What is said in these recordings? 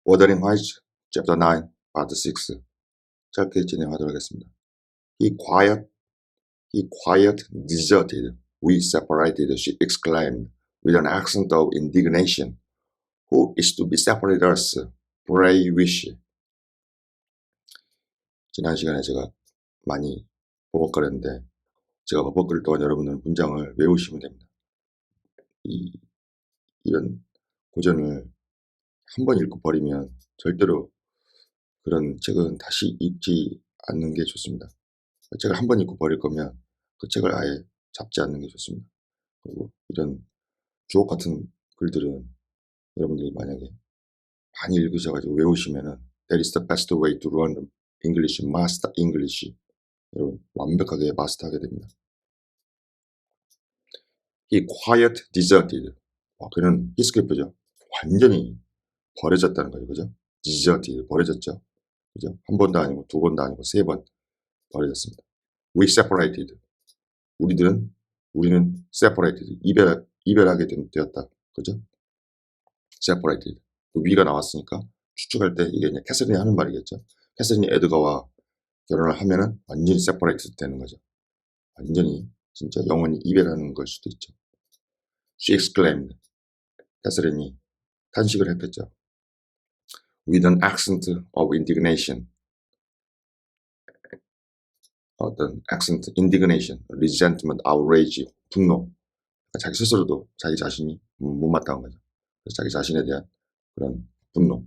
Wuthering Heights, Chapter 9, Part 6. 짧게 진행하도록 하겠습니다. He quiet, deserted. We separated, she exclaimed, with an accent of indignation. Who is to be separate us? Pray wish. 지난 시간에 제가 많이 버벅거렸는데 제가 버벅거릴 동안 여러분들은 문장을 외우시면 됩니다. 이런 고전을 한 번 읽고 버리면 절대로 그런 책은 다시 읽지 않는 게 좋습니다. 책을 한 번 읽고 버릴 거면 그 책을 아예 잡지 않는 게 좋습니다. 그리고 이런 주옥 같은 글들은 여러분들이 만약에 많이 읽으셔가지고 외우시면은 That is the best way to learn English, master English. 여러분 완벽하게 마스터하게 됩니다. He quiet, deserted. 그는 히스클리프죠. 완전히 버려졌다는 거죠. 그죠? deserted, 버려졌죠. 그죠? 한 번도 아니고 두 번도 아니고 세 번 버려졌습니다. We separated. 우리는 separated. 이별하게 되었다. 그죠? separated. 그 위가 나왔으니까 추측할 때 이게 이제 캐서린이 하는 말이겠죠. 캐서린이 에드가와 결혼을 하면은 완전히 separated 되는 거죠. 완전히 진짜 영원히 이별하는 걸 수도 있죠. She exclaimed. 캐서린이 탄식을 했겠죠. With an accent of indignation. 어떤 accent, indignation, resentment, outrage, 분노. 자기 스스로도 자기 자신이 못마땅한 거죠. 그래서 자기 자신에 대한 그런 분노로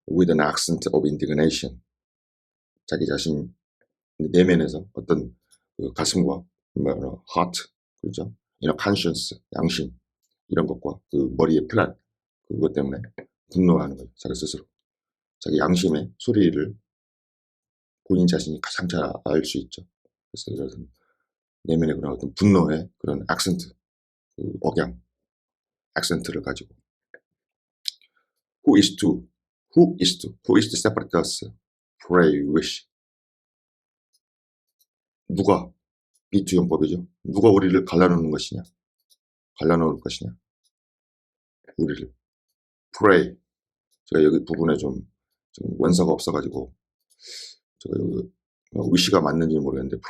with an accent of indignation. 자기 자신 내면에서 어떤 그 가슴과 heart, 그렇죠? conscience, 양심 이런 것과 그 머리의 플랜 그것 때문에 분노하는 거죠. 자기 스스로. 자기 양심의 소리를 본인 자신이 가장 잘 알 수 있죠. 그래서 이런 내면의 그런 어떤 분노의 그런 액센트, 그 억양, 액센트를 가지고 Who is to separate us? Pray wish. 누가 비투용법이죠. 누가 우리를 갈라놓을 것이냐? 우리를. Pray. 제가 여기 부분에 좀 원서가 없어가지고 제가 여기 wish가 맞는지 모르겠는데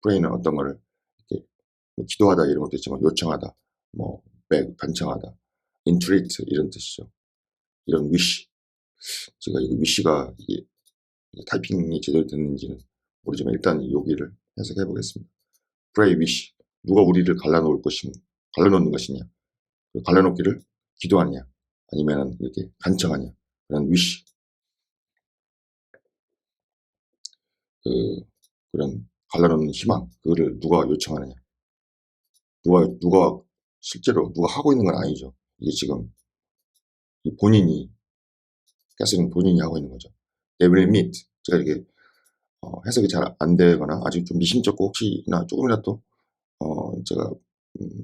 pray는 어떤 거를 이렇게 뭐 기도하다 이런 것도 있지만 요청하다, 뭐 beg, 간청하다, entreat 이런 뜻이죠. 이런 wish. 제가 이거 wish가 이게 타이핑이 제대로 됐는지는 모르지만 일단 여기를 해석해 보겠습니다. Pray wish. 누가 우리를 갈라놓는 것이냐? 갈라놓기를 기도하냐? 아니면 이렇게 간청하냐? 그런 wish. 그런 갈라놓는 희망. 그거를 누가 요청하느냐? 누가 실제로 누가 하고 있는 건 아니죠. 이게 지금 캐서린 본인이 하고 있는 거죠. They will meet. 제가 이게 해석이 잘 안 되거나 아직 좀 미심쩍고 혹시나 조금이라도 제가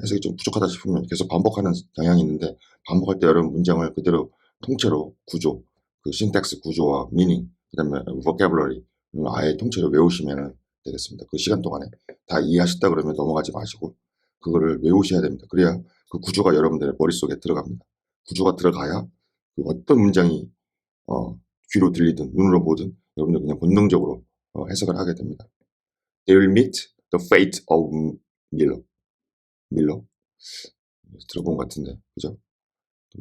해석이 좀 부족하다 싶으면 계속 반복하는 경향이 있는데 반복할 때 여러분 문장을 그대로 통째로 구조, 그 신텍스 구조와 미닝, 그다음에 vocabulary 아예 통째로 외우시면 되겠습니다. 그 시간 동안에 다 이해하셨다 그러면 넘어가지 마시고 그거를 외우셔야 됩니다. 그래야 그 구조가 여러분들의 머릿속에 들어갑니다. 구조가 들어가야 그 어떤 문장이 귀로 들리든 눈으로 보든 여러분들 그냥 본능적으로 해석을 하게 됩니다. They will meet the fate of 밀러? 들어본 것 같은데, 그죠?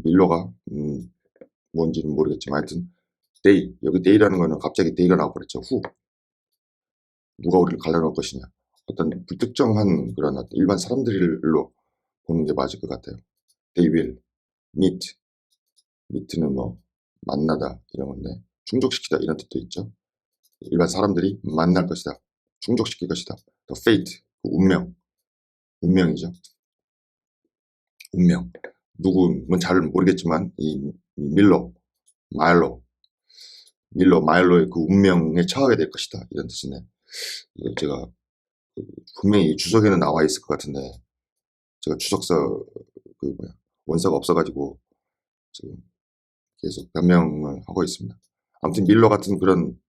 밀러가, 뭔지는 모르겠지만, 하여튼, 여기 day라는 거는 갑자기 day가 나와버렸죠. 누가 우리를 갈라놓을 것이냐. 어떤 불특정한 그런 일반 사람들로 보는 게 맞을 것 같아요. They will meet. meet는 뭐, 만나다, 이런 건데, 충족시키다, 이런 뜻도 있죠. 일반 사람들이 만날 것이다. 충족시킬 것이다. The fate, 그 운명이죠. 운명. 누구는 잘 모르겠지만 이 마일로의 그 운명에 처하게 될 것이다. 이런 뜻이네. 이거 제가 분명히 주석에는 나와 있을 것 같은데 제가 주석서 원서가 없어가지고 지금 계속 변명을 하고 있습니다. 아무튼 밀러 같은 그런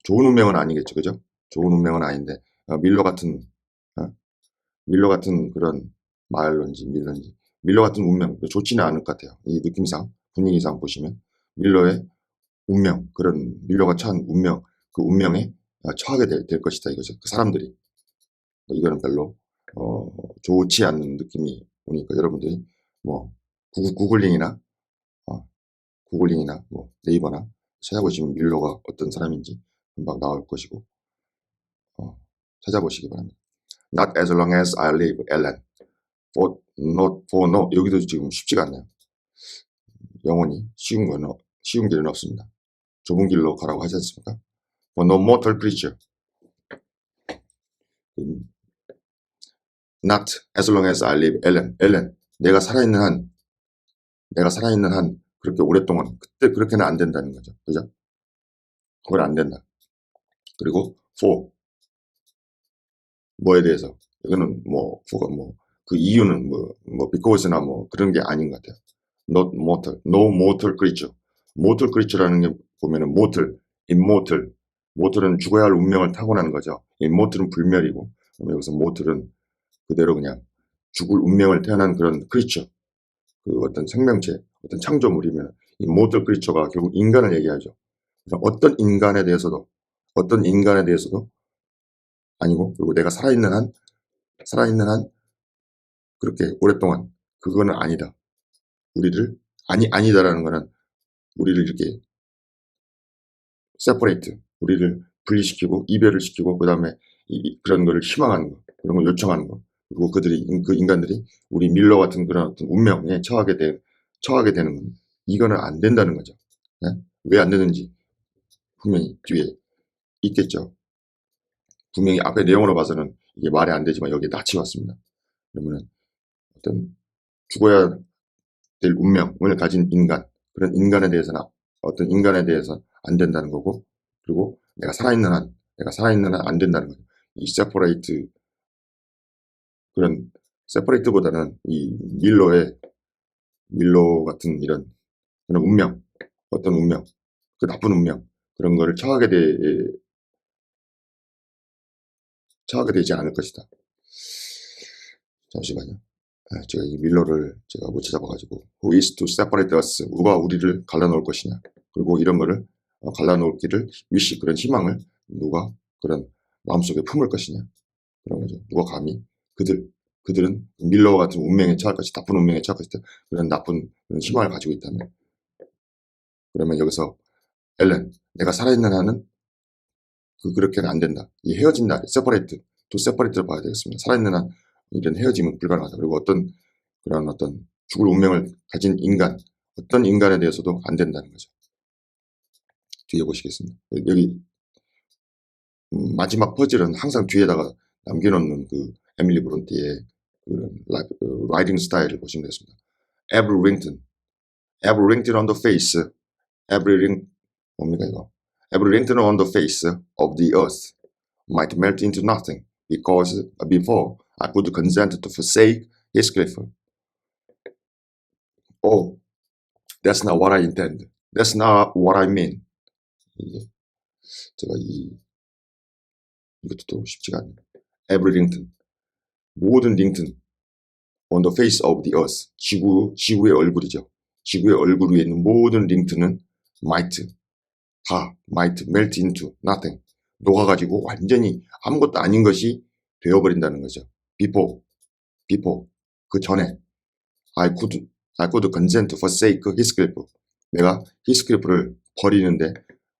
좋은 운명은 아니겠죠, 그죠? 좋은 운명은 아닌데 밀러 같은 밀러 같은 그런 마일런지 밀러 같은 운명 좋지는 않을 것 같아요. 이 느낌상 분위기상 보시면 밀러의 운명 그런 밀러가 처한 운명 그 운명에 처하게 될 것이다 이거죠. 그 사람들이 이거는 별로 좋지 않는 느낌이 오니까 여러분들이 뭐 구글링이나 구글링이나 뭐 네이버나 찾아보시면 밀러가 어떤 사람인지 금방 나올 것이고 찾아보시기 바랍니다. Not as long as I live, Ellen. for no 여기도 지금 쉽지가 않네요. 영원히 쉬운 길은 없습니다. 좁은 길로 가라고 하지 않습니까? For no mortal creature. Not as long as I live, Ellen. Ellen. 내가 살아있는 한 그렇게 오랫동안 그때 그렇게는 안 된다는 거죠. 그죠? 그건 안 된다. 그리고 for 뭐에 대해서 이거는 뭐 for가 뭐 그 이유는 뭐 because나 뭐 그런 게 아닌 것 같아요. Not mortal, no mortal creature. mortal creature라는 게 보면은 immortal. mortal은 죽어야 할 운명을 타고나는 거죠. immortal은 불멸이고 그러면 여기서 mortal은 그대로 그냥 죽을 운명을 태어난 그런 creature. 그 어떤 생명체, 어떤 창조물이면 이 mortal creature가 결국 인간을 얘기하죠. 어떤 인간에 대해서도 아니고 그리고 내가 살아있는 한 그렇게 오랫동안 그거는 아니다. 우리를 아니다라는 거는 우리를 이렇게 separate 우리를 분리시키고 이별을 시키고 그다음에 그런 거를 희망하는 거 그런 걸 요청하는 거 그리고 그 인간들이 우리 밀러 같은 그런 어떤 운명에 처하게 되는 건 이거는 안 된다는 거죠. 네? 왜 안 되는지 분명히 뒤에 있겠죠. 분명히 앞에 내용으로 봐서는 이게 말이 안 되지만 여기에 낯이 왔습니다. 그러면은 어떤 죽어야 될 운명을 가진 인간 그런 인간에 대해서는 어떤 인간에 대해서 안 된다는 거고 그리고 내가 살아있는 한 안 된다는 거죠. 이 세퍼레이트 그런 세퍼레이트보다는 이 밀러 같은 이런 그런 운명 어떤 운명 그 나쁜 운명 그런 거를 처하게 되지 않을 것이다. 잠시만요. 제가 이 밀러를 제가 못 찾아봐가지고 Who is to separate us? 누가 우리를 갈라놓을 것이냐 그리고 이런 거를 갈라놓을 길을 위시 그런 희망을 누가 그런 마음속에 품을 것이냐 그런 거죠. 누가 감히 그들은 밀러와 같은 운명에 처할 것이다. 나쁜 운명에 처할 것이다. 그런 나쁜 그런 희망을 가지고 있다면 그러면 여기서 엘렌 내가 살아있는 한은 그렇게는 안 된다. 이 헤어진다. 세퍼레이트 또 세퍼레이트를 봐야 되겠습니다. 살아있는 한 이런 헤어짐은 불가능하다. 그리고 어떤 죽을 운명을 가진 인간 어떤 인간에 대해서도 안 된다는 거죠. 뒤에 보시겠습니다. 여기 마지막 퍼즐은 항상 뒤에다가 남겨놓는 그 에밀리 브론티의 그 라이팅 스타일을 보시면 되겠습니다. Every wrinkle on the face, every wrinkle 뭡니까 이거? Every wrinkle on the face of the earth might melt into nothing because before I could consent to forsake his cliff. Oh, that's not what I intend. That's not what I mean. 제가 이것도 또 쉽지가 않네요. Every wrinkle, 모든 링튼 on the face of the earth, 지구의 얼굴이죠. 지구의 얼굴 위에 있는 모든 링트는 might melt into nothing, 녹아가지고 완전히 아무것도 아닌 것이 되어버린다는 거죠. Before, 그 전에 I could consent to forsake his cliff. 내가 his cliff를 버리는데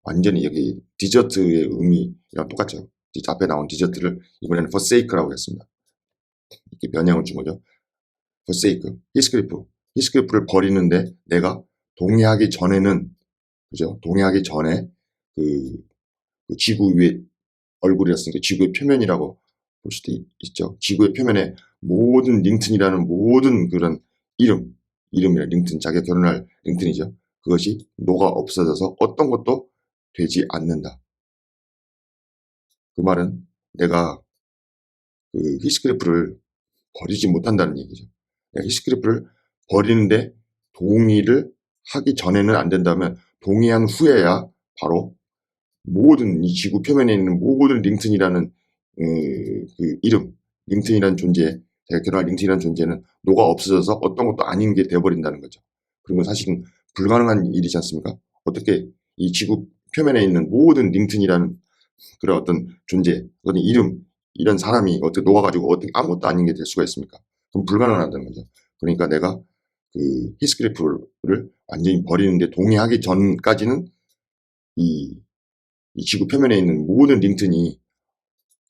완전히 여기 디저트의 의미랑 똑같죠. 앞에 나온 디저트를 이번에는 forsake라고 했습니다. 이렇게 변형을 준 거죠. forsake, 히스클리프를 버리는데 내가 동의하기 전에는 그죠? 동의하기 전에 그 지구 위의 얼굴이었으니까 지구의 표면이라고 볼 수도 있죠. 지구의 표면에 모든 링튼이라는 모든 그런 이름이라 링튼 자기가 결혼할 링튼이죠. 그것이 녹아 없어져서 어떤 것도 되지 않는다. 그 말은 내가 그 히스클리프를 버리지 못한다는 얘기죠. 히스클리프를 버리는데 동의를 하기 전에는 안 된다면 동의한 후에야 바로 모든 이 지구 표면에 있는 모든 링튼이라는 그 이름, 링튼이라는 존재의 제가 결혼할 링크인이라는 존재는 녹아 없어져서 어떤 것도 아닌 게 돼버린다는 거죠. 그런 건 사실은 불가능한 일이지 않습니까? 어떻게 이 지구 표면에 있는 모든 링크인이라는 그런 어떤 존재, 어떤 이름, 이런 사람이 어떻게 녹아가지고 어떻게 아무것도 아닌 게 될 수가 있습니까? 그럼 불가능하다는 거죠. 그러니까 내가 그 히스크리프를 완전히 버리는데 동의하기 전까지는 이, 이 지구 표면에 있는 모든 링크인이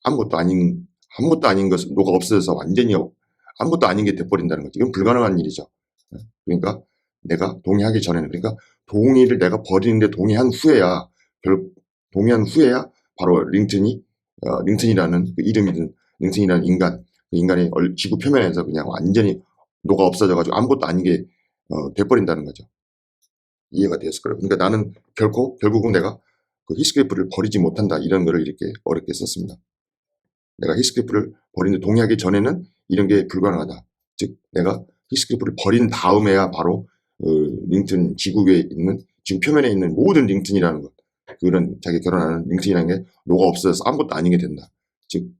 아무것도 아닌 것을 녹아 없어져서 완전히 아무것도 아닌 게 돼버린다는 거죠. 이건 불가능한 일이죠. 그러니까 내가 동의하기 전에는, 그러니까 동의를 내가 버리는데 동의한 후에야 바로 링튼이라는 그 이름이든 링튼이라는 인간, 그 인간이 지구 표면에서 그냥 완전히 녹아 없어져가지고 아무것도 아닌 게 돼버린다는 거죠. 이해가 되었을 거예요. 그러니까 나는 결국은 내가 그 히스크리프를 버리지 못한다, 이런 거를 이렇게 어렵게 썼습니다. 내가 히스크리프를 버리는데 동의하기 전에는 이런 게 불가능하다. 즉 내가 히스크리프를 버린 다음에야 바로 링튼 지구 표면에 있는 모든 링튼이라는 것, 그런 자기 결혼하는 링튼이라는 게 녹아 없어져서 아무것도 아닌 게 된다. 즉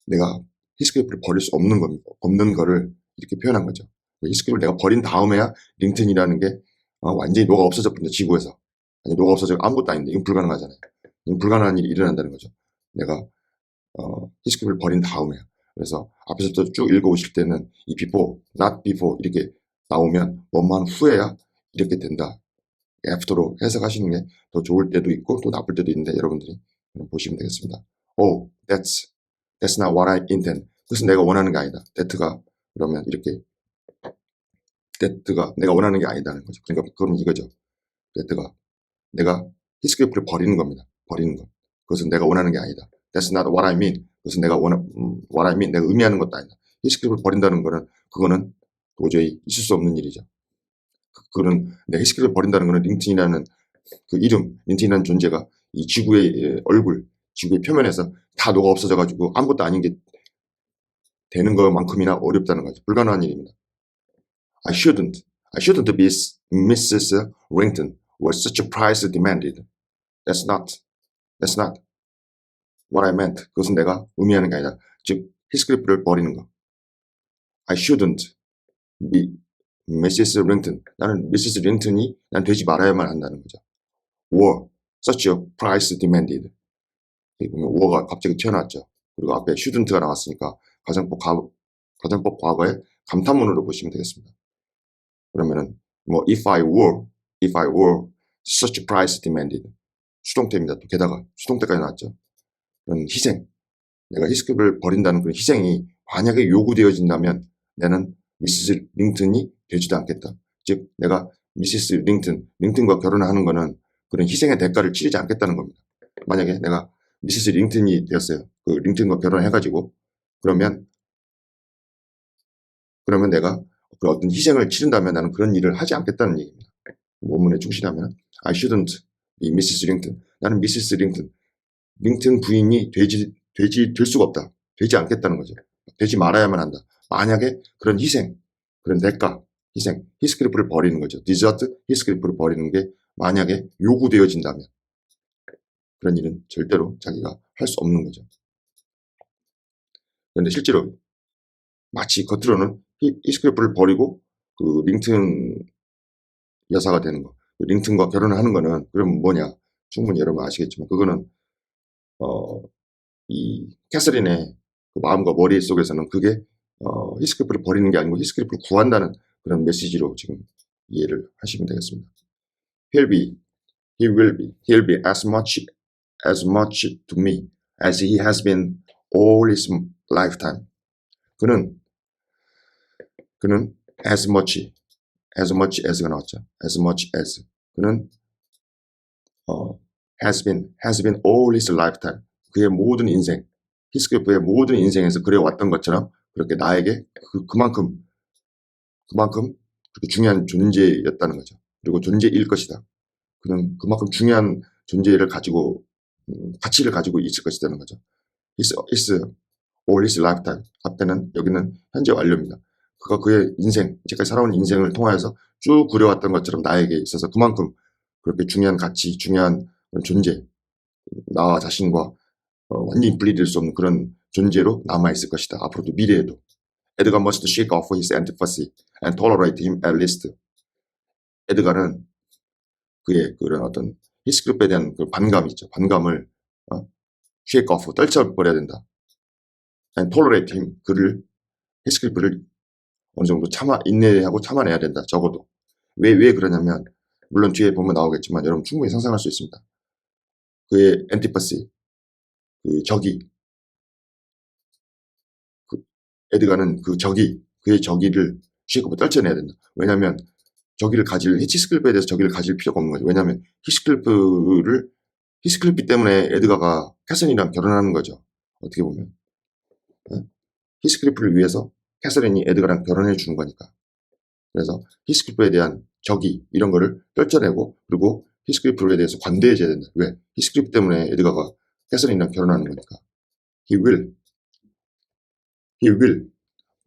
내가 히스크리프를 버릴 수 없는 거를 이렇게 표현한 거죠. 히스크리프를 내가 버린 다음에야 링튼이라는 게 완전히 녹아 없어져 버린다, 지구에서. 아니, 녹아 없어져 아무것도 아닌데 이건 불가능하잖아요. 이건 불가능한 일이 일어난다는 거죠. 내가 히스크리프를 버린 다음에. 그래서 앞에서부터 쭉 읽어오실 때는 이 before, not before 이렇게 나오면 뭐뭐한 후에야 이렇게 된다. after로 해석하시는 게 더 좋을 때도 있고 또 나쁠 때도 있는데 여러분들이 보시면 되겠습니다. Oh, that's not what I intend. 그것은 내가 원하는 게 아니다. that가 그러면 이렇게 that가 내가 원하는 게 아니다는 거죠. 그러니까 그럼 이거죠. that가 내가 히스크리프를 버리는 겁니다. 버리는 것. 그것은 내가 원하는 게 아니다. That's not what I mean. 그것은 what I mean. 내가 의미하는 것도 아니다. 히스크리프를 버린다는 거는, 그거는 도저히 있을 수 없는 일이죠. 그거는, 내가 히스크리프를 버린다는 거는 링튼이라는 그 이름, 링튼이라는 존재가 이 지구의 얼굴, 지구의 표면에서 다 녹아 없어져가지고 아무것도 아닌 게 되는 것만큼이나 어렵다는 거죠. 불가능한 일입니다. I shouldn't be Mrs. Rington. Was such a price demanded. That's not what I meant. 그것은 내가 의미하는 게 아니다. 즉, 히스크리프를 버리는 거. I shouldn't be Mrs. Rington. 나는 Mrs. Rington이 난 되지 말아야만 한다는 거죠. Were such a price demanded. were가 갑자기 튀어나왔죠. 그리고 앞에 shouldn't가 나왔으니까 가정법 과거의 감탄문으로 보시면 되겠습니다. 그러면은 뭐 if I were such a price demanded. 수동태입니다. 또 게다가 수동태까지 나왔죠. 그런 희생, 내가 히스크리프를 버린다는 그런 희생이 만약에 요구되어진다면 나는 미시스 링튼이 되지도 않겠다. 즉 내가 미시스 링튼과 결혼을 하는 거는 그런 희생의 대가를 치르지 않겠다는 겁니다. 만약에 내가 미시스 링튼이 되었어요. 그 링튼과 결혼을 해가지고 그러면 내가 그 어떤 희생을 치른다면 나는 그런 일을 하지 않겠다는 얘기입니다. 원문에 충실하면 I shouldn't be Mrs. Rington. 나는 미시스 링튼 부인이 될 수가 없다. 되지 않겠다는 거죠. 되지 말아야만 한다. 만약에 그런 희생, 그런 대가, 히스크리프를 버리는 거죠. 디저트 히스크리프를 버리는 게 만약에 요구되어진다면 그런 일은 절대로 자기가 할 수 없는 거죠. 그런데 실제로 마치 겉으로는 히스크리프를 버리고 그 링튼 여사가 되는 거, 그 링튼과 결혼을 하는 거는 그럼 뭐냐? 충분히 여러분 아시겠지만 그거는 이 캐서린의 그 마음과 머리 속에서는 그게 히스크리프를 버리는 게 아니고 히스크리프를 구한다는 그런 메시지로 지금 이해를 하시면 되겠습니다. He'll be as much to me as he has been all his lifetime. 그는 as much as가 나왔죠. as much as. 그는 has been all his lifetime. 그의 모든 인생, 히스크리프의 모든 인생에서 그래왔던 것처럼 그렇게 나에게 그만큼 그렇게 중요한 존재였다는 거죠. 그리고 존재일 것이다. 그는 그만큼 중요한 존재를 가지고 가치를 가지고 있을 것이라는 거죠. It's all his lifetime. 앞에는 여기는 현재 완료입니다. 그가 그의 인생, 이제까지 살아온 인생을 통하여서 쭉 그려왔던 것처럼 나에게 있어서 그만큼 그렇게 중요한 가치, 중요한 존재, 나와 자신과 완전히 분리될 수 없는 그런 존재로 남아있을 것이다. 앞으로도 미래에도. 에드가 must shake off his antipathy and tolerate him at least. 에드가는 그의 그런 어떤 히스클립에 대한 그 반감 있죠. 반감을 shake off, 떨쳐버려야 된다. and tolerate him, 그를, 히스클립을 어느 정도 인내하고 참아내야 된다. 적어도. 왜 그러냐면, 물론 뒤에 보면 나오겠지만 여러분 충분히 상상할 수 있습니다. 그의 antipathy, 그 적이, 에드가는 그의 적이를 쉐이크오프 떨쳐내야 된다. 왜냐하면 히스클리프에 대해서 적이를 가질 필요가 없는 거죠. 왜냐하면 히스클리프 때문에 에드가가 캐서린이랑 결혼하는 거죠. 어떻게 보면. 히스클리프를 위해서 캐서린이 에드가랑 결혼해 주는 거니까. 그래서 히스클리프에 대한 적이 이런 거를 떨쳐내고, 그리고 히스클리프에 대해서 관대해져야 된다. 왜? 히스클리프 때문에 에드가가 캐서린이랑 결혼하는 거니까. He will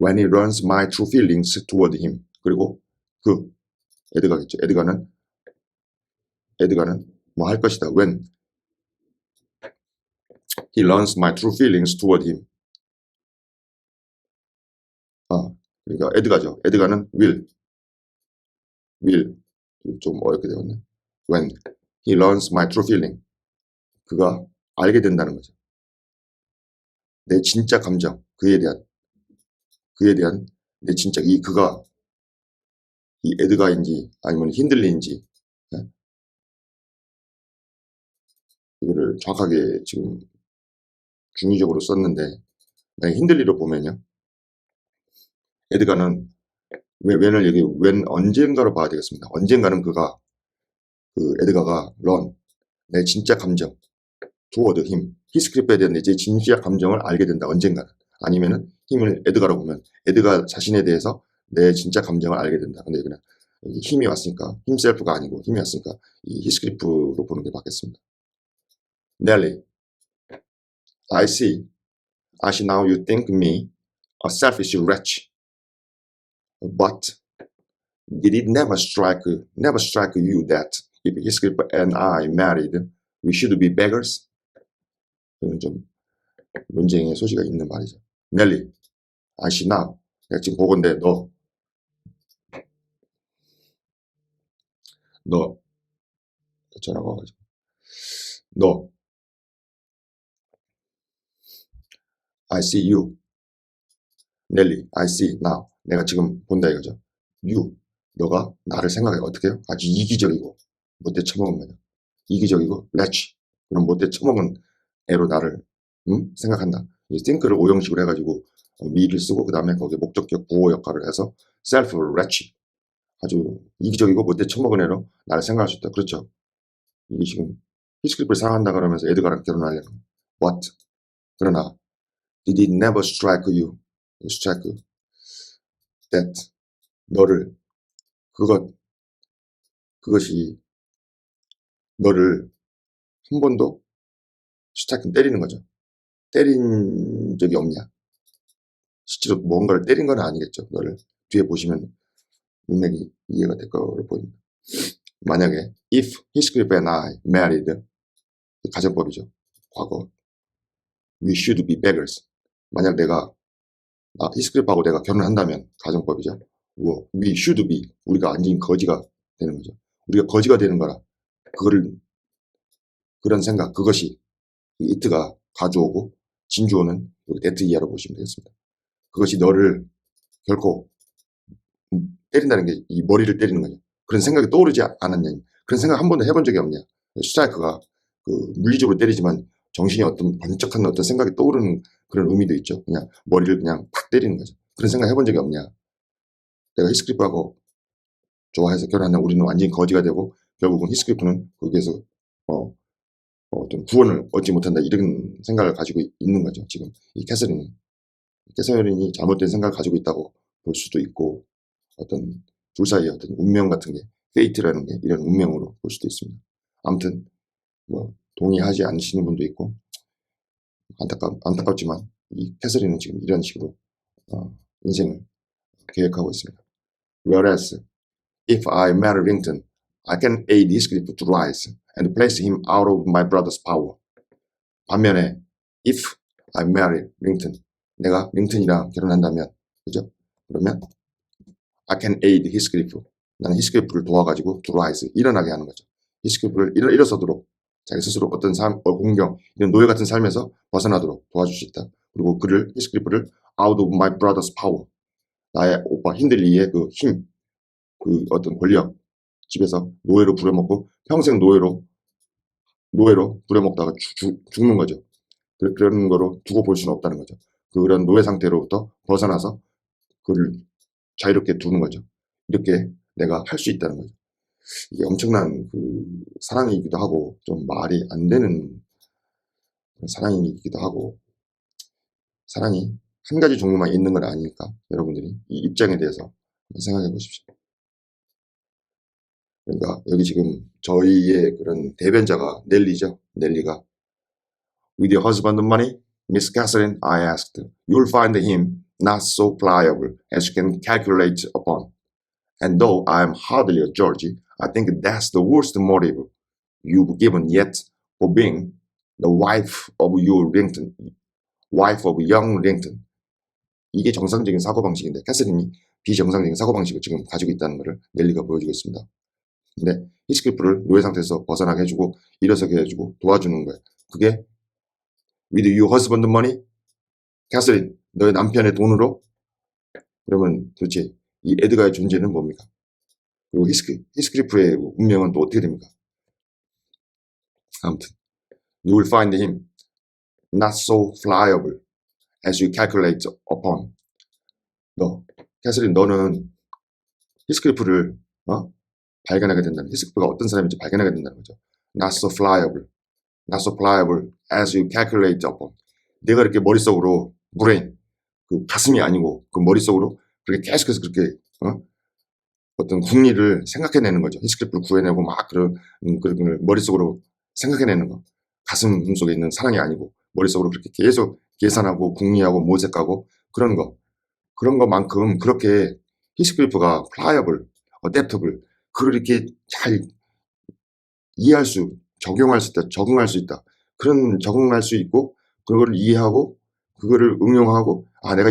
when he learns my true feelings toward him. 그리고 에드가겠죠. 에드가는 뭐 할 것이다. When he learns my true feelings toward him. 그러니까 에드가죠. 에드가는 will 좀 어렵게 되었네. When he learns my true feeling. 그가 알게 된다는 거죠. 내 진짜 감정, 그에 대한 내 진짜 그가 이 에드가인지 아니면 힌들리인지, 이거를 정확하게 지금 중의적으로 썼는데, 만약 힌들리로 보면요, 에드가는 when을 여기 언젠가로 봐야 되겠습니다. 언젠가는 에드가가 내 진짜 감정 toward him, 히스클리프에 대한 내 진짜 감정을 알게 된다. 언젠가는. 아니면은 에드가로 보면 에드가 자신에 대해서 내 진짜 감정을 알게 된다. 근데 그냥 여기 힘이 왔으니까 힘셀프가 아니고 힘이 왔으니까 이 히스클리프로 보는 게 맞겠습니다. Nelly, I see now you think me a selfish wretch, but did it never strike you that if Heathcliff and I married, we should be beggars? 이건 좀 논쟁의 소지가 있는 말이죠. Nelly, I see now. 내가 지금 보건데 전화가 와가지고 I see you. Nelly, I see now. 내가 지금 본다 이거죠. 너가 나를 생각해. 어떻게 해요? 아주 이기적이고 못돼 처먹은 거냐. 이기적이고 wretch. 그럼 못돼 처먹은 애로 나를 생각한다. 이 think를 오형식으로 해가지고 me를 쓰고 그 다음에 거기에 목적격 보호 역할을 해서 self wretch. 아주 이기적이고 못돼 처먹은 애로 나를 생각할 수 있다. 그렇죠. 이게 지금 히스클리프를 사랑한다 그러면서 에드가랑 결혼하려는 what? 그러나 did it never strike you that 그것이 너를 한 번도 strike 때리는 거죠. 때린 적이 없냐? 실제로 뭔가를 때린 건 아니겠죠. 너를 뒤에 보시면 문맥이 이해가 될 거로 보입니다. 만약에 if Heathcliff and I married, 가정법이죠. 과거. We should be beggars. 만약 히스클리프하고 내가 결혼한다면 가정법이죠. We should be. 우리가 완전히 거지가 되는 거죠. 우리가 거지가 되는 거라. 그런 생각, 그것이 이트가 가져오고 진주오는 데트 이하로 보시면 되겠습니다. 그것이 너를 결코 때린다는 게 이 머리를 때리는 거죠. 그런 생각이 떠오르지 않았냐. 그런 생각 한 번도 해본 적이 없냐. 스트라이크가 물리적으로 때리지만 정신이 어떤 번쩍한 어떤 생각이 떠오르는 그런 의미도 있죠. 그냥 머리를 그냥 팍 때리는 거죠. 그런 생각 해본 적이 없냐. 내가 히스클리프하고 좋아해서 결혼하면 우리는 완전히 거지가 되고 결국은 히스클리프는 거기에서 어떤 구원을 얻지 못한다. 이런 생각을 가지고 있는 거죠. 지금 이 캐서린이 잘못된 생각을 가지고 있다고 볼 수도 있고 어떤 둘 사이의 어떤 운명 같은 게 페이트라는 게 이런 운명으로 볼 수도 있습니다. 아무튼 동의하지 않으시는 분도 있고 안타깝지만 이 캐서린은 지금 이런 식으로 인생을 계획하고 있습니다. Whereas if I marry Rington, I can aid Heathcliff to rise and place him out of my brother's power. 반면에 if I marry 링튼. 내가 링튼이랑 결혼한다면, 그죠? 그러면 I can aid 히스클리프. 나는 히스클리프를 도와가지고 to rise, 일어나게 하는 거죠. 히스클리프를 일어서도록 자기 스스로 어떤 삶, 공경, 이런 노예 같은 삶에서 벗어나도록 도와줄 수 있다. 그리고 그를 히스클리프를 out of my brother's power, 나의 오빠 힌들리의 그 힘, 그 어떤 권력, 집에서 노예로 부려먹고 평생 노예로 부려먹다가 죽는 거죠. 그런 거로 두고 볼 수는 없다는 거죠. 그런 노예 상태로부터 벗어나서 그를 자유롭게 두는 거죠. 이렇게 내가 할 수 있다는 거죠. 이게 엄청난 그 사랑이기도 하고 좀 말이 안 되는 사랑이기도 하고, 사랑이 한 가지 종류만 있는 건 아니니까 여러분들이 이 입장에 대해서 한번 생각해 보십시오. 그러니까 여기 지금 저희의 그런 대변자가 넬리죠. 넬리가 With your husband money, Miss Catherine, I asked, you'll find him not so pliable as you can calculate upon. And though I am hardly a Georgie, I think that's the worst motive you've given yet for being the wife of your Rington, wife of young Rington. 이게 정상적인 사고방식인데 캐서린이 비정상적인 사고방식을 지금 가지고 있다는 것을 넬리가 보여주고 있습니다. 근데 히스클리프를 노예 상태에서 벗어나게 해주고 일어서게 해주고 도와주는 거예요. 그게 with your husband money, 캐서린, 너의 남편의 돈으로. 그러면 도대체 이 에드가의 존재는 뭡니까? 그리고 히스클리프의 운명은 또 어떻게 됩니까? 아무튼 you will find him not so pliable as you calculate upon. 캐서린, 너는 히스클리프를 발견하게 된다는, 히스클리프가 어떤 사람인지 발견하게 된다는 거죠. Not so pliable, not so pliable as you calculate upon. 내가 이렇게 머릿속으로 브레인, 그 가슴이 아니고 그 머릿속으로 그렇게 계속해서 그렇게 어떤 궁리를 생각해내는 거죠. 히스클리프를 구해내고 막 그런 머릿속으로 생각해내는 거. 가슴 속에 있는 사랑이 아니고 머릿속으로 그렇게 계속 계산하고 궁리하고 모색하고 그런 거. 그런 것만큼 그렇게 히스클리프가 pliable, adaptable, 그걸 이렇게 잘 이해할 수, 적용할 수 있다, 적응할 수 있다. 그런 적응할 수 있고 그거를 이해하고 그거를 응용하고, 내가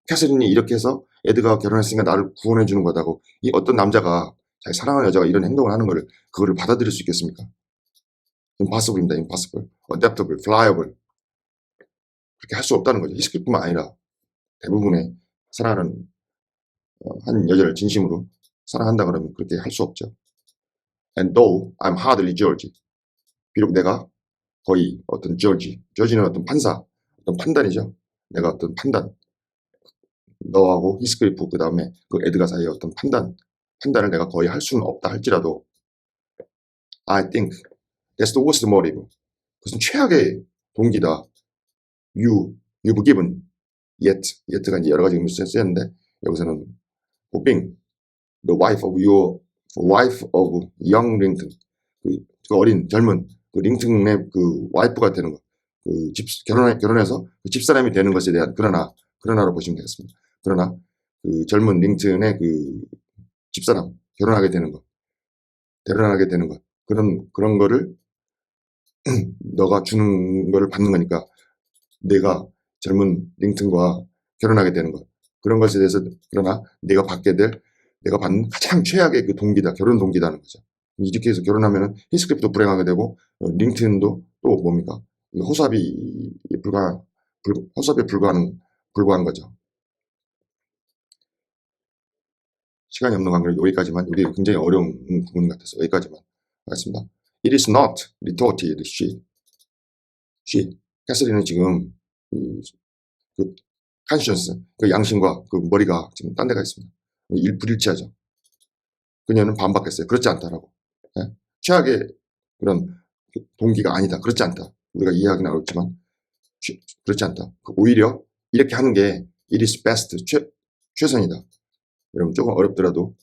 캐서린이 이렇게 해서 에드가 결혼했으니까 나를 구원해 주는 거다고, 이 어떤 남자가 자기 사랑하는 여자가 이런 행동을 하는 거를 그거를 받아들일 수 있겠습니까? impossible입니다. impossible, adaptable, pliable. 그렇게 할 수 없다는 거죠. 히스클리프뿐만 아니라 대부분의 사랑하는 한 여자를 진심으로 사랑한다 그러면 그렇게 할 수 없죠. And though I'm hardly George, 비록 내가 거의 어떤 저지는 어떤 판사, 어떤 판단이죠. 내가 어떤 판단, 너하고 히스클리프 그 다음에 그 에드가 사이의 어떤 판단을 내가 거의 할 수는 없다 할지라도 I think that's the worst motive. 그것은 최악의 동기다. You've given yet가 이제 여러 가지 의미로 쓰였는데 여기서는 for being the wife of young Rington, 그 어린 젊은 그 링튼의 그 와이프가 되는 것, 그 결혼해서 그 집사람이 되는 것에 대한 그러나로 보시면 되겠습니다. 그러나 그 젊은 링튼의 그 집사람 결혼하게 되는 것 그런 거를 너가 주는 거를 받는 거니까 내가 젊은 링튼과 결혼하게 되는 것, 그런 것에 대해서, 그러나 내가 받는 가장 최악의 그 동기다, 결혼 동기다는 거죠. 이렇게 해서 결혼하면은 히스클리프도 불행하게 되고 링튼도 또 뭡니까? 허수아비에 불과한 거죠. 시간이 없는 관계로 여기까지만, 이게 굉장히 어려운 부분 같아서 여기까지만 하겠습니다. It is not, retorted she. 캐서린은 지금 그 conscience, 그 양심과 그 머리가 지금 딴 데가 있습니다. 불일치하죠. 그녀는 반박했어요. 그렇지 않다라고. 최악의 그런 동기가 아니다. 그렇지 않다. 우리가 이해하기는 어렵지만 그렇지 않다. 오히려 이렇게 하는 게 it is best, 최선이다. 여러분 조금 어렵더라도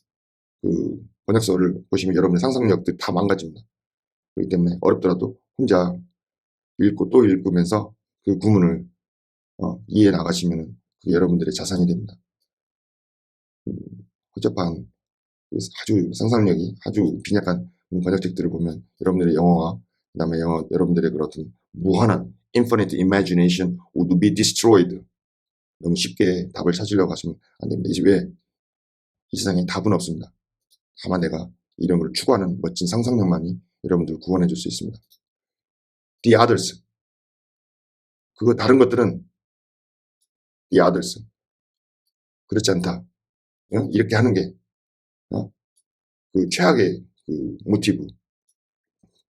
그 번역서를 보시면 여러분의 상상력도 다 망가집니다. 그렇기 때문에 어렵더라도 혼자 읽고 또 읽으면서 그 구문을 이해해 나가시면 그게 여러분들의 자산이 됩니다. 복잡한 아주 상상력이 아주 빈약한 번역책들을 보면 여러분들의 영어와 그다음에 여러분들의 그런 무한한 infinite imagination would be destroyed. 너무 쉽게 답을 찾으려고 하시면 안 됩니다. 이 세상에 답은 없습니다. 다만 내가 이런 걸 추구하는 멋진 상상력만이 여러분들을 구원해 줄 수 있습니다. The others. 그거 다른 것들은 the others. 그렇지 않다. 이렇게 하는 게 그 최악의 그 모티브,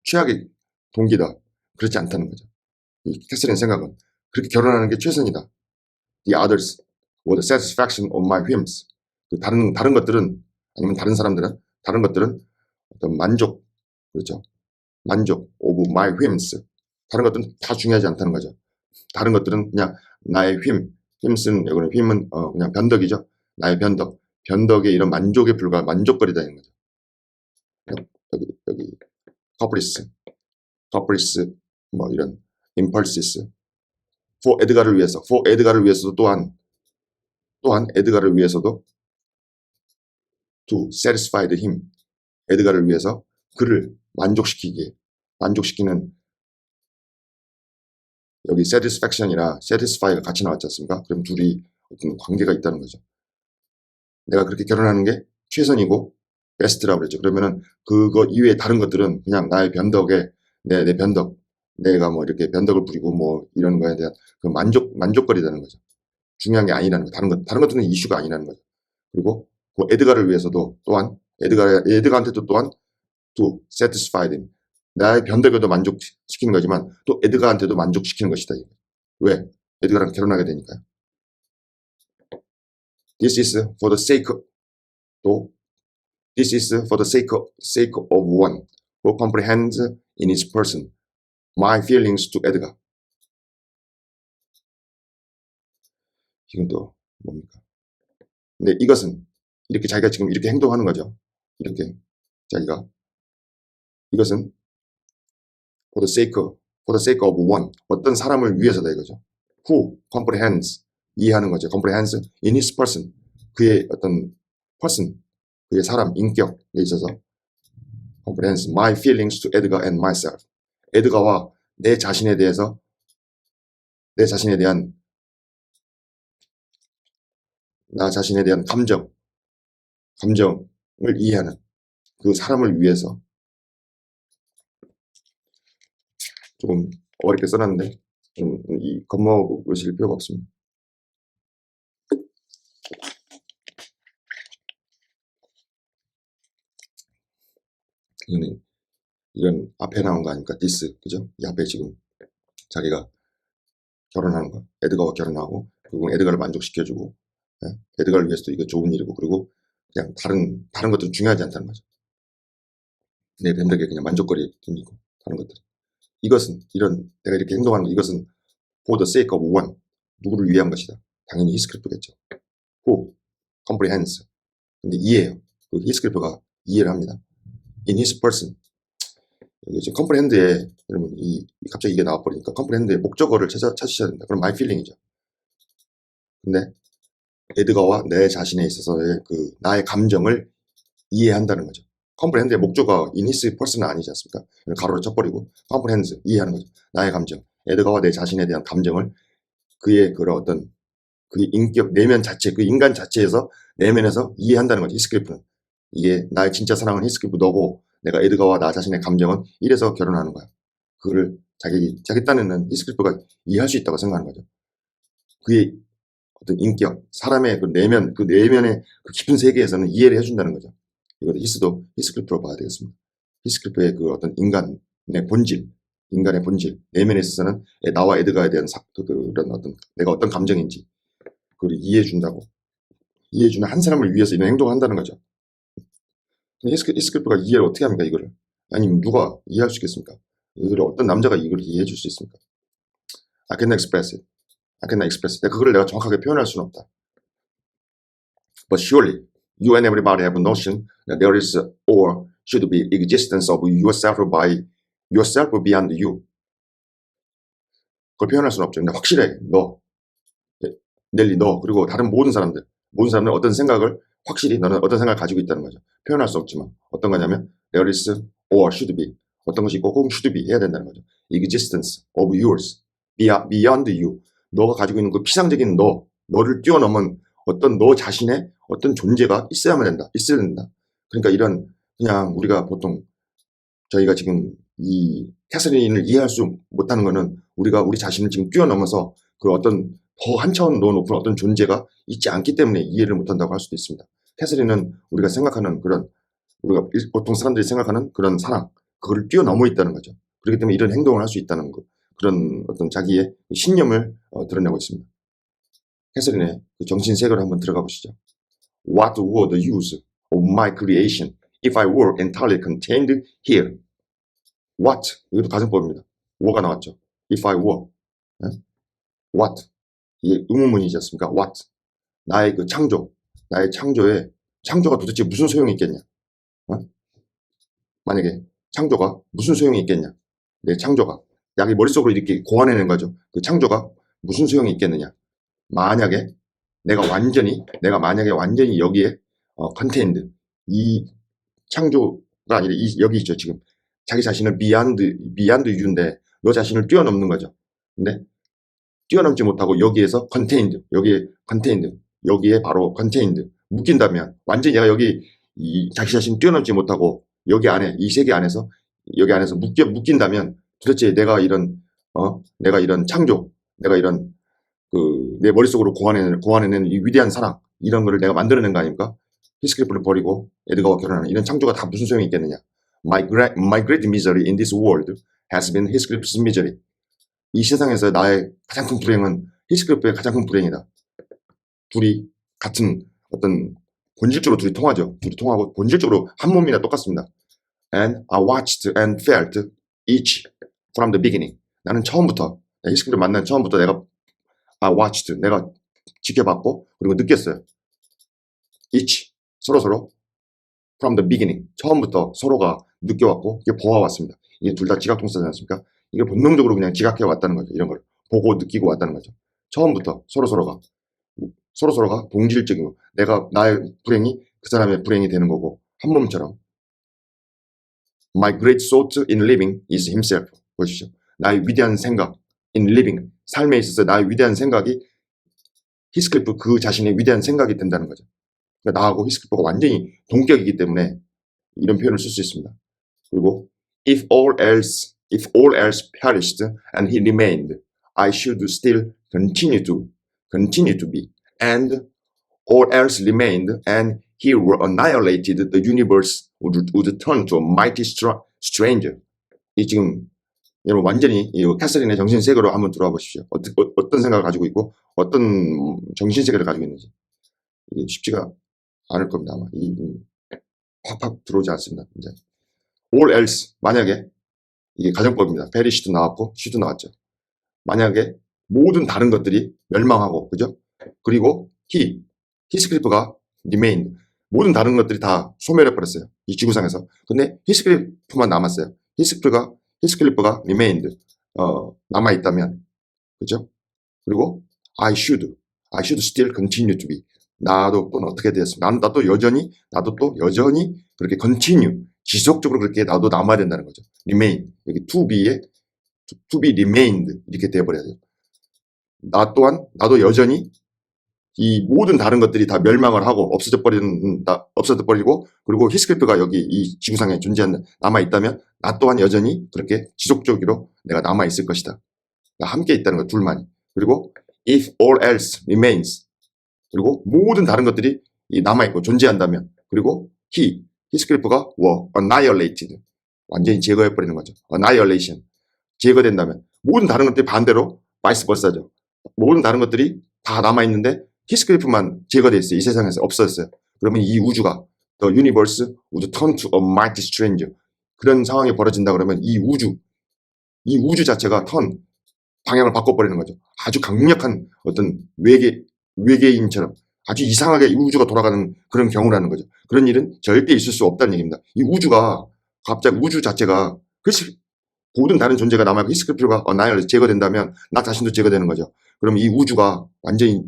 최악의 동기다. 그렇지 않다는 거죠. 이 캐서린의 생각은 그렇게 결혼하는 게 최선이다. The others were the satisfaction of my whims. 그 다른 것들은 아니면 다른 것들은 어떤 만족, 그렇죠? 만족 of my whims. 다른 것들은 다 중요하지 않다는 거죠. 다른 것들은 그냥 나의 whims는 여기는 whim은 그냥 변덕이죠. 나의 변덕의 이런 만족에 불과한 만족거리다는 거죠. 여기 caprice 뭐 이런 impulses. for 에드가를 위해서도 또한 에드가를 위해서도 to satisfy him. 에드가를 위해서 그를 만족시키는 여기 satisfaction이나 satisfy가 같이 나왔지 않습니까? 그럼 둘이 어떤 관계가 있다는 거죠. 내가 그렇게 결혼하는 게 최선이고 베스트라고 그랬죠. 그러면은 그거 이외에 다른 것들은 그냥 나의 변덕에 내 변덕, 내가 뭐 이렇게 변덕을 부리고 뭐 이런 거에 대한 그 만족거리라는 거죠. 중요한 게 아니라는 거. 다른 것들은 이슈가 아니라는 거죠. 그리고 그 에드가를 위해서도 또한 에드가한테도 또한 to satisfy them. 나의 변덕에도 만족시키는 거지만 또 에드가한테도 만족시키는 것이다. 왜? 에드가랑 결혼하게 되니까요. This is for the sake of one who comprehends in his person my feelings to Edgar. 이건 또 뭡니까? 근데 이것은 이렇게 자기가 지금 이렇게 행동하는 거죠. 이렇게 자기가 이것은 for the sake of one 어떤 사람을 위해서다 이거죠. Who comprehends 이해하는 거죠. comprehends in his person 그의 어떤 person 그의 사람 인격에 있어서 comprehends my feelings to Edgar and myself. 에드가와 내 자신에 대한 나 자신에 대한 감정을 이해하는 그 사람을 위해서 조금 어렵게 써놨는데 이 겁먹으실 필요가 없습니다. 이건 앞에 나온 거 아닙니까? this 그죠? 이 앞에 지금 자기가 결혼하는 거 에드가와 결혼하고 그리고 에드가를 만족시켜주고 에드가를 위해서도 이거 좋은 일이고 그리고 그냥 다른 것들은 중요하지 않다는 거죠. 내 변덕에 그냥 만족거리일 뿐이고 다른 것들 이것은 내가 이렇게 행동하는 거 이것은 for the sake of one 누구를 위한 것이다. 당연히 히스클리프겠죠. who comprehends 근데 이해해요. 그 히스클리프가 이해를 합니다. in his person 여기 지금 comprehend에 여러분 갑자기 이게 나와버리니까 comprehend의 목적어를 찾으셔야 된다. 그럼 my feeling이죠. 근데 에드가와 내 자신에 있어서의 그 나의 감정을 이해한다는 거죠. 컴프레hen드의 목적어 in his person은 아니지 않습니까? 가로로 쳐버리고 comprehends 이해하는 거죠. 나의 감정, 에드가와 내 자신에 대한 감정을 그의 그런 어떤 그 인격 내면 자체, 그 인간 자체에서 내면에서 이해한다는 거죠. 히스클리프는 이게 나의 진짜 사랑은 히스클리프 너고 내가 에드가와 나 자신의 감정은 이래서 결혼하는 거야. 그거를 자기 딴에는 히스클리프가 이해할 수 있다고 생각하는 거죠. 그의 어떤 인격, 사람의 그 내면의 그 깊은 세계에서는 이해를 해준다는 거죠. 이것도 히스클리프로 봐야 되겠습니다. 히스클리프의 그 어떤 인간의 본질, 내면에 있어서는 나와 에드가에 대한 그런 어떤 내가 어떤 감정인지 그걸 이해해준다고. 이해해주는 한 사람을 위해서 이런 행동을 한다는 거죠. 히스클리프가 이해를 어떻게 합니까, 이거를? 아니면 누가 이해할 수 있겠습니까? 이거를 어떤 남자가 이걸 이해해줄 수 있습니까? I cannot express it. 그거를 내가 정확하게 표현할 수는 없다. But surely you and everybody have a notion that there is or should be existence of yourself by yourself beyond you. 그걸 표현할 수는 없죠. 근데 확실해. 넬리 너 그리고 다른 모든 사람들은 어떤 생각을 확실히 너는 어떤 생각을 가지고 있다는 거죠. 표현할 수 없지만 어떤 거냐면 there is or should be 어떤 것이 있고 혹은 should be 해야 된다는 거죠. existence of yours beyond you. 너가 가지고 있는 그 피상적인 너를 뛰어넘은 어떤 너 자신의 어떤 존재가 있어야만 된다. 있어야 된다. 그러니까 이런 그냥 우리가 보통 저희가 지금 이 캐서린을 이해할 수 못하는 거는 우리가 우리 자신을 지금 뛰어넘어서 그 어떤 더 한 차원 더 높은 어떤 존재가 있지 않기 때문에 이해를 못한다고 할 수도 있습니다. 캐서린은 우리가 생각하는 그런 우리가 보통 사람들이 생각하는 그런 사랑 그거를 뛰어넘어 있다는 거죠. 그렇기 때문에 이런 행동을 할 수 있다는 거 그런 어떤 자기의 신념을 드러내고 있습니다. 캐서린의 그 정신 세계로 한번 들어가 보시죠. What were the use of my creation if I were entirely contained here? What 이것도 가정법입니다. were가 나왔죠. If I were what 이게 의문문이지 않습니까? What 나의 그 나의 창조가 도대체 무슨 소용이 있겠냐? 만약에 창조가 무슨 소용이 있겠냐? 내 창조가 자기 머릿속으로 이렇게 고안해낸 거죠. 그 창조가 무슨 소용이 있겠느냐? 만약에 내가 만약에 완전히 여기에 contained 이 창조가 아니라 여기 있죠. 지금 자기 자신을 beyond you인데 너 자신을 뛰어넘는 거죠. 근데 뛰어넘지 못하고 여기에서 여기에 바로 contained 묶인다면 완전히 얘가 여기 자기 자신 뛰어넘지 못하고 여기 안에 이 세계 안에서 여기 안에서 묶인다면 도대체 내가 이런 창조 내가 이런 그 내 머릿속으로 고안해낸 이 위대한 사랑 이런 거를 내가 만들어낸 거 아닙니까? 히스클리프를 버리고 에드가와 결혼하는 이런 창조가 다 무슨 소용이 있겠느냐? My great misery in this world has been Heathcliff's misery. 이 세상에서 나의 가장 큰 불행은 히스클리프의 가장 큰 불행이다. 둘이 같은 어떤 본질적으로 둘이 통하죠. 둘이 통하고 본질적으로 한 몸이나 똑같습니다. And I watched and felt each from the beginning. 나는 처음부터 히스클리프 만난 처음부터 I watched 내가 지켜봤고 그리고 느꼈어요. each 서로 from the beginning 처음부터 서로가 느껴왔고 이게 보아왔습니다. 이게 둘 다 지각동사지 않습니까? 이게 본능적으로 그냥 지각해 왔다는 거죠. 이런 걸 보고 느끼고 왔다는 거죠. 처음부터 서로가 동질적이고 나의 불행이 그 사람의 불행이 되는 거고 한 몸처럼 My great thought in living is himself. 보시죠. 나의 위대한 생각 in living 삶에 있어서 나의 위대한 생각이 히스클리프 그 자신의 위대한 생각이 된다는 거죠. 그러니까 나하고 히스클리프가 완전히 동격이기 때문에 이런 표현을 쓸 수 있습니다. 그리고 if all else perished and he remained, I should still continue to be. And all else remained and he were annihilated, the universe would turn to a mighty stranger. 이 지금 여러분 완전히 이 캐서린의 정신세계로 한번 들어와 보십시오. 어떤 생각을 가지고 있고 어떤 정신세계를 가지고 있는지 이게 쉽지가 않을 겁니다. 아마 확 들어오지 않습니다. 이제 all else 만약에 이게 가정법입니다. perish도 나왔고 should 나왔죠. 만약에 모든 다른 것들이 멸망하고 그죠? 그리고 히스클리프가 remained 모든 다른 것들이 다 소멸해 버렸어요. 이 지구상에서. 근데 히스클리프만 남았어요. 히스클리프가 remained 남아 있다면 그죠? 그리고 I should still continue to be 나도 또는 어떻게 되었습니까? 나도 또 여전히 그렇게 continue 지속적으로 그렇게 나도 남아야 된다는 거죠. remain 여기 to be remained 이렇게 되어버려야 돼요. 나 또한 나도 여전히 이 모든 다른 것들이 다 멸망을 하고 없어져 버리고 그리고 히스클리프가 여기 이 지구상에 남아 있다면 나 또한 여전히 그렇게 지속적으로 내가 남아 있을 것이다. 함께 있다는 거 둘만이. 그리고 if all else remains 그리고 모든 다른 것들이 남아 있고 존재한다면 그리고 히스클리프가 were annihilated 완전히 제거해 버리는 거죠. annihilation 제거된다면 모든 다른 것들이 반대로 vice versa죠. 모든 다른 것들이 다 남아 있는데 히스클리프만 제거돼 있어요. 이 세상에서 없어졌어요. 그러면 이 우주가 the universe would turn to a mighty stranger. 그런 상황이 벌어진다 그러면 이 우주 자체가 방향을 바꿔버리는 거죠. 아주 강력한 어떤 외계인처럼 아주 이상하게 이 우주가 돌아가는 그런 경우라는 거죠. 그런 일은 절대 있을 수 없다는 얘기입니다. 이 우주가 갑자기 우주 자체가 모든 다른 존재가 남아있고 히스클리프가 제거된다면 나 자신도 제거되는 거죠. 그럼 이 우주가 완전히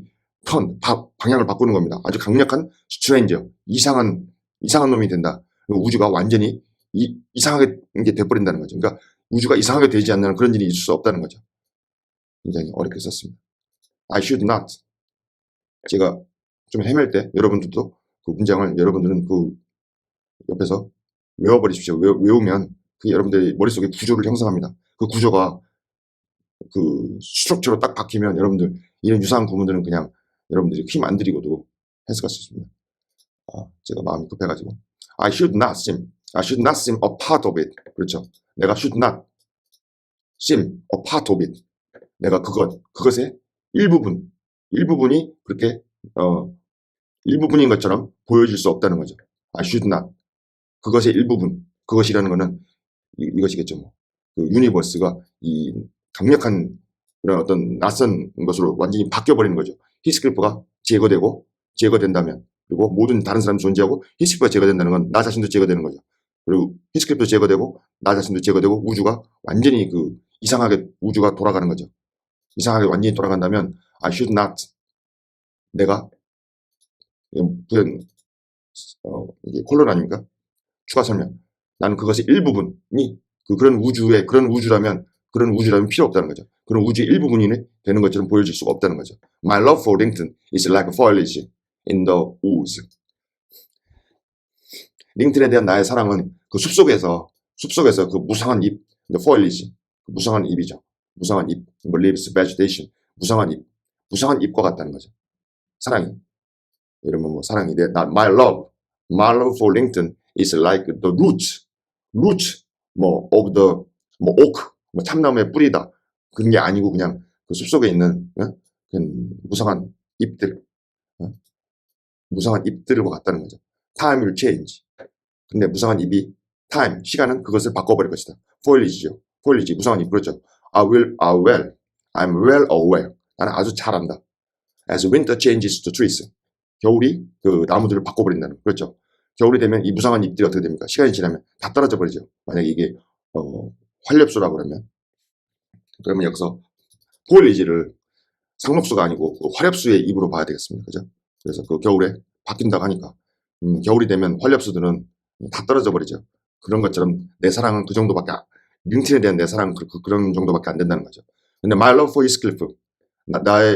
방향을 바꾸는 겁니다. 아주 강력한 스트레인저 이상한 놈이 된다. 우주가 완전히 이상하게 돼버린다는 거죠. 그러니까 우주가 이상하게 되지 않는 그런 일이 있을 수 없다는 거죠. 굉장히 어렵게 썼습니다. I should not. 제가 좀 헤맬 때 여러분들도 그 문장을 여러분들은 그 옆에서 외워버리십시오. 외우면 그 여러분들의 머릿속에 구조를 형성합니다. 그 구조가 그 스트럭처로 딱 박히면 여러분들 이런 유사한 구문들은 그냥 여러분들이 힘 안 들이고도 해석할 수 있습니다. 제가 마음이 급해가지고 I should not seem a part of it. 그렇죠. 내가 should not seem a part of it. 내가 그것의 일부분이 그렇게 일부분인 것처럼 보여질 수 없다는 거죠. I should not. 그것의 일부분. 그것이라는 거는 이것이겠죠. 뭐. 그 유니버스가 이 강력한 그런 어떤 낯선 것으로 완전히 바뀌어버리는 거죠. 히스클리프가 제거된다면, 그리고 모든 다른 사람이 존재하고 히스클리프가 제거된다는 건 나 자신도 제거되는 거죠. 그리고 히스클리프도 제거되고 나 자신도 제거되고 우주가 완전히 그 이상하게 우주가 돌아가는 거죠. 이상하게 완전히 돌아간다면 I should not. 내가 부연 이게 콜론 아닙니까? 추가 설명. 나는 그것의 일부분이 그런 우주라면 필요 없다는 거죠. 그런 우주의 일부분이 되는 것처럼 보여질 수가 없다는 거죠. My love for Lincoln is like foliage in the woods. 링튼에 대한 나의 사랑은 그 숲속에서 그 무성한 잎, the foliage, 무성한 잎이죠. 무성한 잎, 뭐 leaves, vegetation, 무성한 잎과 같다는 거죠. 사랑이. 이러면 뭐 사랑이 my love for Lincoln is like the root of the oak, 참나무의 뿌리다. 그런 게 아니고 그냥 그 숲속에 있는 무성한 잎들과 같다는 거죠. Time will change. 근데 무성한 잎이 시간은 그것을 바꿔버릴 것이다. foliage, 무성한 잎. 그렇죠. I'm well aware. 나는 아주 잘 안다. As winter changes the trees. 겨울이 그 나무들을 바꿔버린다는 거. 그렇죠. 겨울이 되면 이 무성한 잎들이 어떻게 됩니까? 시간이 지나면 다 떨어져 버리죠. 만약에 이게 활엽수라고 그러면 여기서 포일리지를 상록수가 아니고 그 활엽수의 잎으로 봐야 되겠습니다. 그죠? 그래서 그 겨울에 바뀐다고 하니까 겨울이 되면 활엽수들은 다 떨어져 버리죠. 그런 것처럼 내 사랑은 그 정도밖에 링튼에 대한 내 사랑은 그런 정도밖에 안 된다는 거죠. 근데 my love for Heathcliff,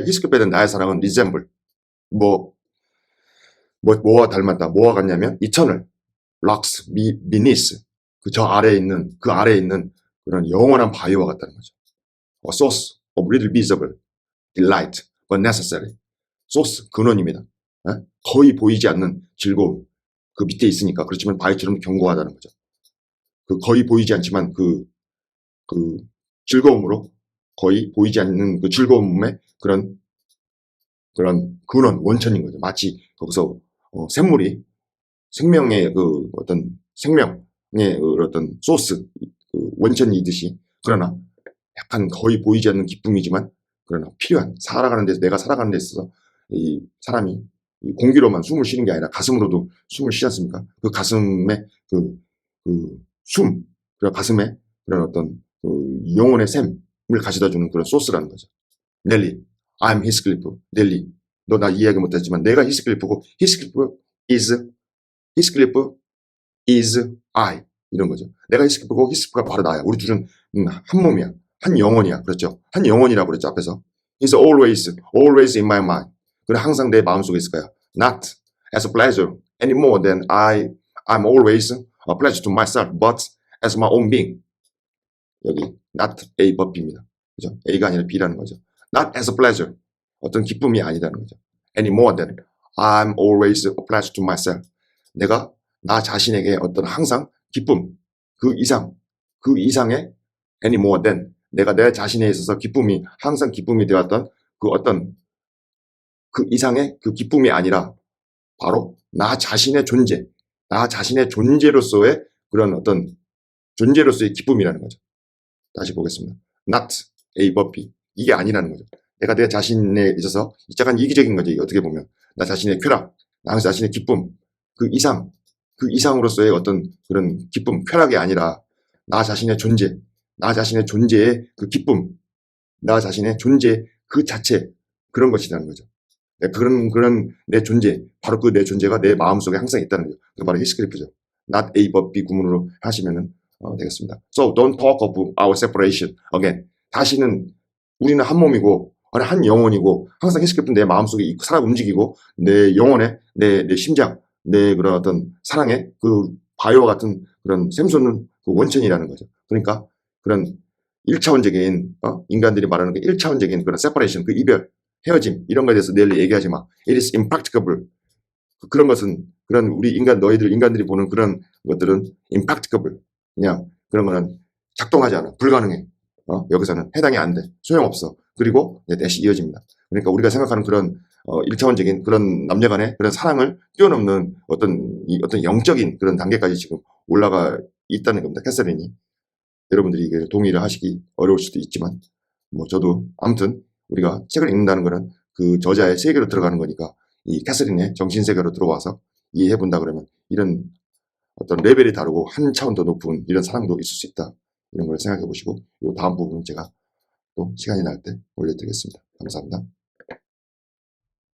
히스클리프에 대한 나의 사랑은 resemble, 뭐와 닮았다. 뭐와 같냐면 eternal, rocks beneath, 그 아래에 있는 그런 영원한 바위와 같다는 거죠. A source of little visible delight, but necessary. 소스, 근원입니다. 거의 보이지 않는 즐거움. 그 밑에 있으니까. 그렇지만 바위처럼 견고하다는 거죠. 그 거의 보이지 않지만 그 즐거움으로 거의 보이지 않는 그 즐거움의 그런 근원, 원천인 거죠. 마치 거기서 샘물이 생명의 그 어떤 생명의 그 어떤 소스, 그 원천이듯이, 그러나 약간 거의 보이지 않는 기쁨이지만 그러나 필요한, 내가 살아가는 데 있어서 이 사람이 이 공기로만 숨을 쉬는 게 아니라 가슴으로도 숨을 쉬지 않습니까? 그 가슴에 그리고 가슴에 그런 어떤 영혼의 샘을 가져다 주는 그런 소스라는 거죠. 넬리, I'm 히스클리프. 넬리, 너 나 이해하기 못했지만 내가 히스클리프고 히스클리프 is I. 이런 거죠. 내가 히스클리프고 히스클리프가 바로 나야. 우리 둘은 한 몸이야. 한 영혼이야. 그렇죠. 한 영혼이라고 그랬죠. 앞에서. He's always in my mind. 그래 항상 내 마음속에 있을 거야. Not as a pleasure any more than I'm always a pleasure to myself, but as my own being. 여기 not A but B입니다. 그죠? A가 아니라 B라는 거죠. Not as a pleasure. 어떤 기쁨이 아니다는 거죠. Any more than I'm always a pleasure to myself. 내가 나 자신에게 어떤 항상 기쁨, 그 이상의 any more than, 내가 내 자신에 있어서 기쁨이 항상 기쁨이 되었던 그 이상의 그 기쁨이 아니라 바로 나 자신의 존재로서의 그런 어떤 존재로서의 기쁨이라는 거죠. 다시 보겠습니다. Not A but B. 이게 아니라는 거죠. 내가 내 자신에 있어서 약간 이기적인 거죠. 어떻게 보면 나 자신의 쾌락, 나 자신의 기쁨, 그 이상으로서의 어떤 그런 기쁨, 쾌락이 아니라 나 자신의 존재의 그 기쁨, 나 자신의 존재 그 자체, 그런 것이라는 거죠. 그런 내 존재, 바로 그 내 존재가 내 마음속에 항상 있다는 거죠. 그 바로 히스클리프죠. Not A but B 구문으로 하시면은 되겠습니다. So don't talk of our separation again. 다시는 우리는 한 몸이고 아니 한 영혼이고 항상 해석했던 내 마음속에 살아 움직이고 내 영혼에 내 심장 내 그런 어떤 사랑의 그 바위와 같은 그런 샘솟는 그 원천이라는 거죠. 그러니까 그런 1차원적인 인간들이 말하는 그 1차원적인 그런 세퍼레이션 그 이별 헤어짐 이런 거에 대해서 늘 얘기하지 마. It is impracticable. 그런 것은 그런 우리 너희들 인간들이 보는 그런 것들은 impracticable. 그냥 그런 거는 작동하지 않아. 불가능해. 여기서는 해당이 안 돼. 소용없어. 그리고 다시 이어집니다. 그러니까 우리가 생각하는 그런 1차원적인 그런 남녀 간의 그런 사랑을 뛰어넘는 어떤 영적인 그런 단계까지 지금 올라가 있다는 겁니다. 캐서린이. 여러분들이 이게 동의를 하시기 어려울 수도 있지만 뭐 저도 아무튼 우리가 책을 읽는다는 거는 그 저자의 세계로 들어가는 거니까 이 캐서린의 정신세계로 들어와서 이해해 본다 그러면 이런 어떤 레벨이 다르고 한 차원 더 높은 이런 사랑도 있을 수 있다. 이런 걸 생각해 보시고 이 다음 부분은 제가 또 시간이 날 때 올려드리겠습니다. 감사합니다.